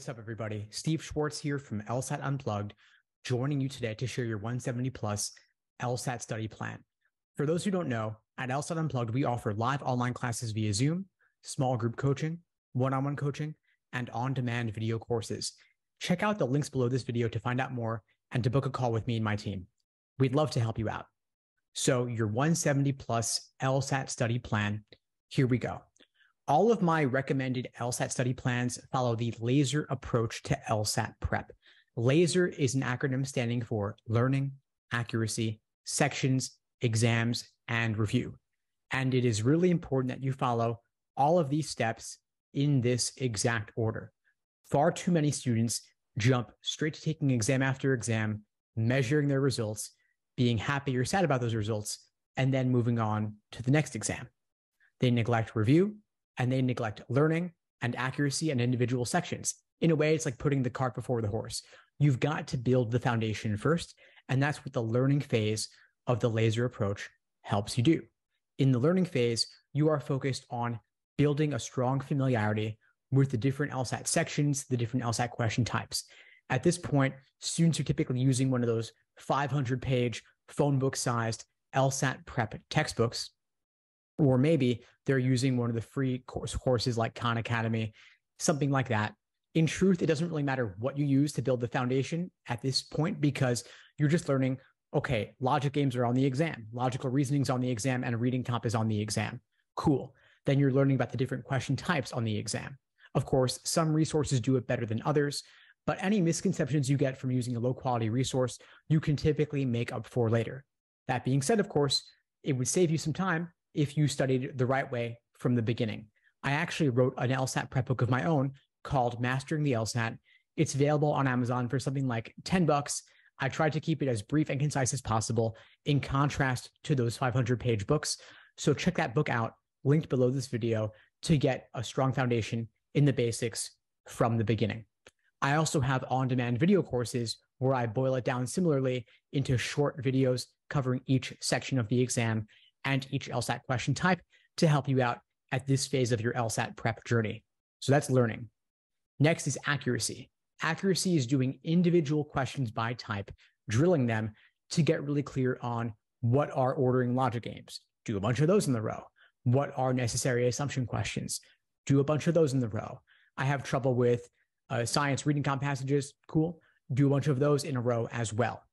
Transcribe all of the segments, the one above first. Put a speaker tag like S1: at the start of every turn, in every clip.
S1: What's up, everybody? Steve Schwartz here from LSAT Unplugged, joining you today to share your 170 plus LSAT study plan. For those who don't know, at LSAT Unplugged, we offer live online classes via Zoom, small group coaching, one-on-one coaching, and on-demand video courses. Check out the links below this video to find out more and to book a call with me and my team. We'd love to help you out. So your 170 plus LSAT study plan, here we go. All of my recommended LSAT study plans follow the LASER approach to LSAT prep. LASER is an acronym standing for Learning, Accuracy, Sections, Exams, and Review. And it is really important that you follow all of these steps in this exact order. Far too many students jump straight to taking exam after exam, measuring their results, being happy or sad about those results, and then moving on to the next exam. They neglect review, and they neglect learning and accuracy and individual sections. In a way, it's like putting the cart before the horse. You've got to build the foundation first, and that's what the learning phase of the LASER approach helps you do. In the learning phase, you are focused on building a strong familiarity with the different LSAT sections, the different LSAT question types. At this point, students are typically using one of those 500-page phone book-sized LSAT prep textbooks, or maybe they're using one of the free courses like Khan Academy, something like that. In truth, it doesn't really matter what you use to build the foundation at this point, because you're just learning, okay, logic games are on the exam, logical reasoning's on the exam, and reading comp is on the exam. Cool. Then you're learning about the different question types on the exam. Of course, some resources do it better than others, but any misconceptions you get from using a low-quality resource, you can typically make up for later. That being said, of course, it would save you some time if you studied the right way from the beginning. I actually wrote an LSAT prep book of my own called Mastering the LSAT. It's available on Amazon for something like $10. I tried to keep it as brief and concise as possible in contrast to those 500-page books. So check that book out, linked below this video, to get a strong foundation in the basics from the beginning. I also have on-demand video courses where I boil it down similarly into short videos covering each section of the exam and each LSAT question type to help you out at this phase of your LSAT prep journey. So that's learning. Next is accuracy. Accuracy is doing individual questions by type, drilling them to get really clear on what are ordering logic games. Do a bunch of those in the row. What are necessary assumption questions? Do a bunch of those in the row. I have trouble with science reading comp passages. Cool. Do a bunch of those in a row as well.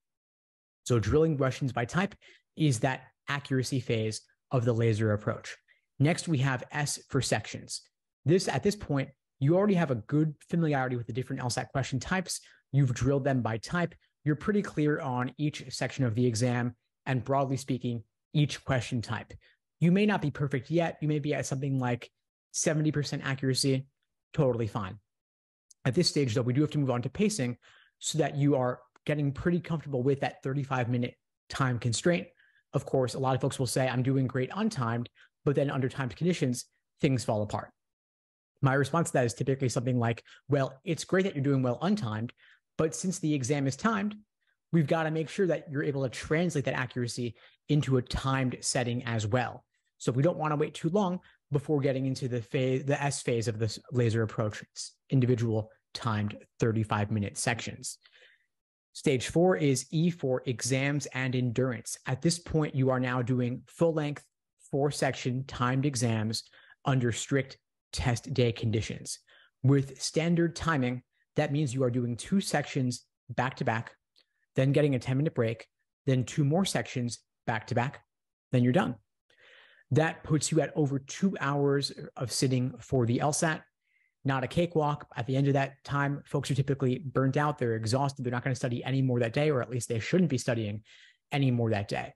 S1: So drilling questions by type is that accuracy phase of the LASER approach. Next, we have S for sections. At this point, you already have a good familiarity with the different LSAT question types. You've drilled them by type. You're pretty clear on each section of the exam and, broadly speaking, each question type. You may not be perfect yet. You may be at something like 70% accuracy, totally fine. At this stage, though, we do have to move on to pacing so that you are getting pretty comfortable with that 35-minute time constraint. Of course, a lot of folks will say, I'm doing great untimed, but then under timed conditions, things fall apart. My response to that is typically something like, well, it's great that you're doing well untimed, but since the exam is timed, we've got to make sure that you're able to translate that accuracy into a timed setting as well. So we don't want to wait too long before getting into the S phase of this LASER approach, individual timed 35-minute sections. Stage 4 is E for exams and endurance. At this point, you are now doing full-length, 4-section timed exams under strict test day conditions. With standard timing, that means you are doing 2 sections back-to-back, then getting a 10-minute break, then 2 more sections back-to-back, then you're done. That puts you at over 2 hours of sitting for the LSAT. Not a cakewalk. At the end of that time, folks are typically burnt out. They're exhausted. They're not going to study any more that day, or at least they shouldn't be studying any more that day.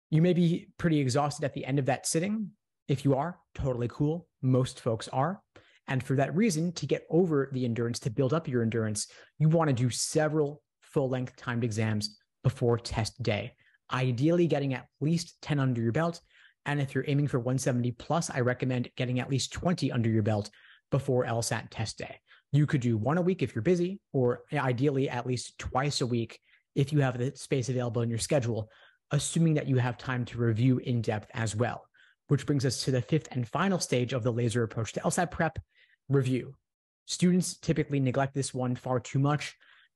S1: You may be pretty exhausted at the end of that sitting. If you are, totally cool. Most folks are. And for that reason, to get over the endurance, to build up your endurance, you want to do several full-length timed exams before test day, ideally getting at least 10 under your belt. And if you're aiming for 170 plus, I recommend getting at least 20 under your belt before LSAT test day. You could do 1 a week if you're busy, or ideally at least twice a week if you have the space available in your schedule, assuming that you have time to review in depth as well. Which brings us to the 5th and final stage of the LASER approach to LSAT prep, review. Students typically neglect this one far too much.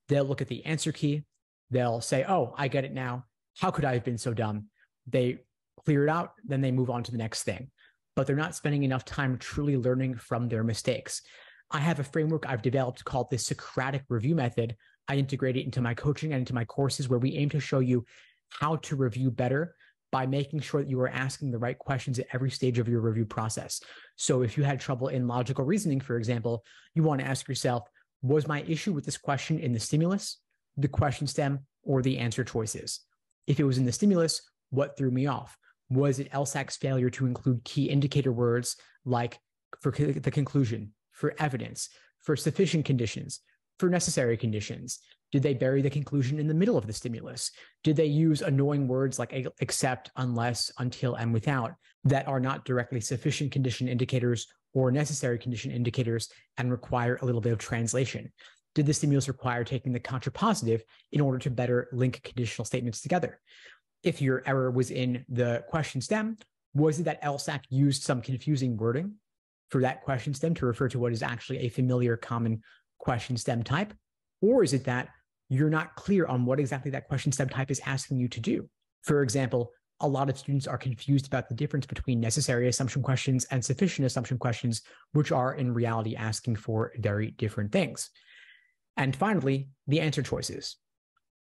S1: They'll look at the answer key. They'll say, oh, I get it now. How could I have been so dumb? They clear it out, then they move on to the next thing. But they're not spending enough time truly learning from their mistakes. I have a framework I've developed called the Socratic review method. I integrate it into my coaching and into my courses, where we aim to show you how to review better by making sure that you are asking the right questions at every stage of your review process. So if you had trouble in logical reasoning, for example, you want to ask yourself, was my issue with this question in the stimulus, the question stem, or the answer choices? If it was in the stimulus, what threw me off? Was it LSAC's failure to include key indicator words like for the conclusion, for evidence, for sufficient conditions, for necessary conditions? Did they bury the conclusion in the middle of the stimulus? Did they use annoying words like except, unless, until, and without that are not directly sufficient condition indicators or necessary condition indicators and require a little bit of translation? Did the stimulus require taking the contrapositive in order to better link conditional statements together? If your error was in the question stem, was it that LSAC used some confusing wording for that question stem to refer to what is actually a familiar common question stem type? Or is it that you're not clear on what exactly that question stem type is asking you to do? For example, a lot of students are confused about the difference between necessary assumption questions and sufficient assumption questions, which are in reality asking for very different things. And finally, the answer choices.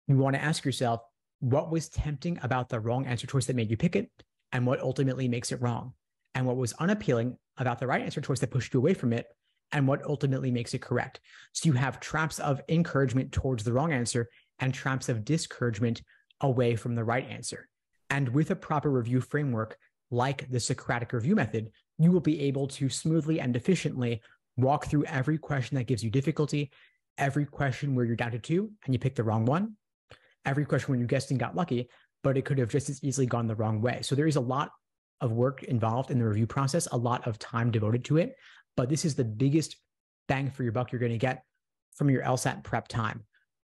S1: You want to ask yourself, what was tempting about the wrong answer choice that made you pick it, and what ultimately makes it wrong? And what was unappealing about the right answer choice that pushed you away from it, and what ultimately makes it correct? So you have traps of encouragement towards the wrong answer and traps of discouragement away from the right answer. And with a proper review framework like the Socratic review method, you will be able to smoothly and efficiently walk through every question that gives you difficulty, every question where you're down to 2 and you picked the wrong one, every question when you guessed and got lucky, but it could have just as easily gone the wrong way. So there is a lot of work involved in the review process, a lot of time devoted to it, but this is the biggest bang for your buck you're going to get from your LSAT prep time.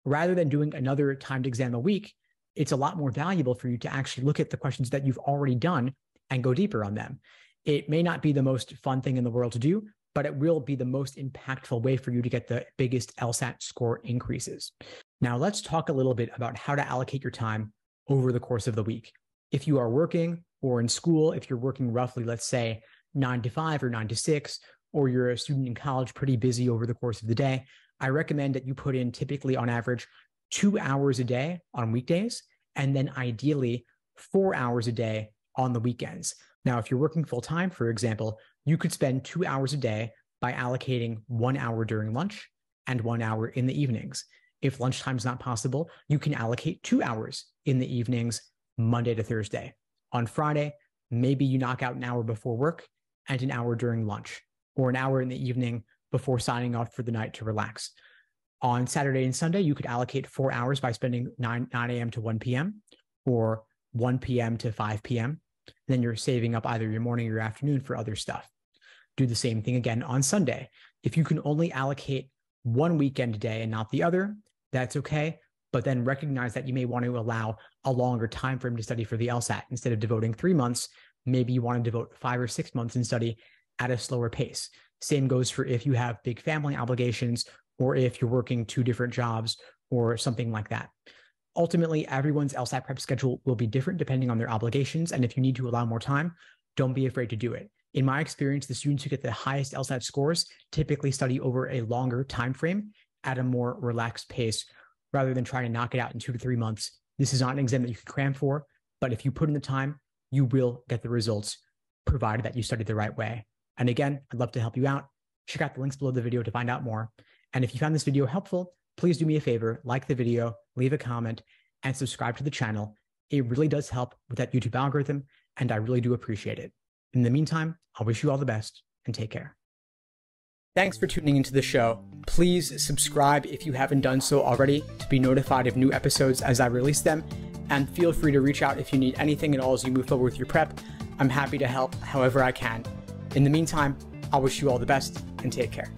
S1: Rather than doing another timed exam a week, it's a lot more valuable for you to actually look at the questions that you've already done and go deeper on them. It may not be the most fun thing in the world to do, but it will be the most impactful way for you to get the biggest LSAT score increases. Now, let's talk a little bit about how to allocate your time over the course of the week. If you are working or in school, if you're working roughly, let's say 9 to 5 or 9 to 6, or you're a student in college pretty busy over the course of the day, I recommend that you put in typically on average 2 hours a day on weekdays, and then ideally 4 hours a day on the weekends. Now, if you're working full time, for example, you could spend 2 hours a day by allocating 1 hour during lunch and 1 hour in the evenings. If lunchtime is not possible, you can allocate 2 hours in the evenings, Monday to Thursday. On Friday, maybe you knock out an hour before work and an hour during lunch, or an hour in the evening before signing off for the night to relax. On Saturday and Sunday, you could allocate 4 hours by spending 9 a.m. to 1 p.m. or 1 p.m. to 5 p.m. Then you're saving up either your morning or your afternoon for other stuff. Do the same thing again on Sunday. If you can only allocate one weekend day and not the other, that's okay. But then recognize that you may want to allow a longer time frame to study for the LSAT. Instead of devoting 3 months, maybe you want to devote 5 or 6 months and study at a slower pace. Same goes for if you have big family obligations or if you're working 2 different jobs or something like that. Ultimately, everyone's LSAT prep schedule will be different depending on their obligations. And if you need to allow more time, don't be afraid to do it. In my experience, the students who get the highest LSAT scores typically study over a longer time frame at a more relaxed pace rather than trying to knock it out in 2 to 3 months. This is not an exam that you can cram for, but if you put in the time, you will get the results, provided that you study the right way. And again, I'd love to help you out. Check out the links below the video to find out more. And if you found this video helpful, please do me a favor, like the video, leave a comment, and subscribe to the channel. It really does help with that YouTube algorithm, and I really do appreciate it. In the meantime, I wish you all the best and take care. Thanks for tuning into the show. Please subscribe if you haven't done so already to be notified of new episodes as I release them, and feel free to reach out if you need anything at all as you move forward with your prep. I'm happy to help however I can. In the meantime, I wish you all the best and take care.